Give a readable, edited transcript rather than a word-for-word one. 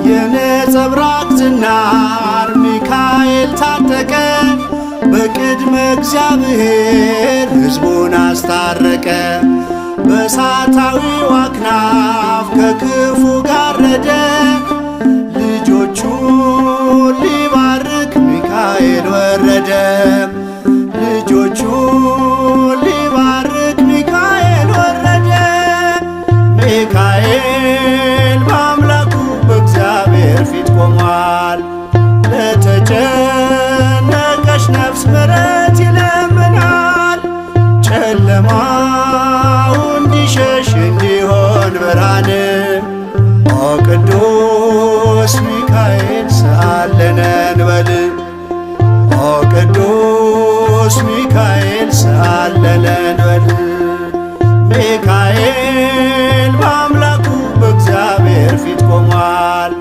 የነጸብራቅ ዝናር ሚካኤል ታጠቀ በቅድመ እግዚአብሔር ሕዝቡን አስታረቀ። በእሳታዊው አክናፍ ከክፉ ጋረደ ልጆቹን ሊባርክ ሚካኤል ወረደ። ልጆቹን ሊባርክ ሚካኤል ወረደ። ሚካኤል በአምላኩ በእግዚአብሔር ፊት ቆሟል። ለተጨነቀች ነፍስ ምሕረት ይለምናል። ጨለማው እንዲሸሽ እንዲሆን ብርሃን ኦ ቅዱስ ሚካኤል ሰአለነ እንበል። ኦ ቅዱስ ሚካኤል ሰአለነ እንበል። ሚካኤል በአምላኩ በእግዚአብሔር ፊት ቆሟል።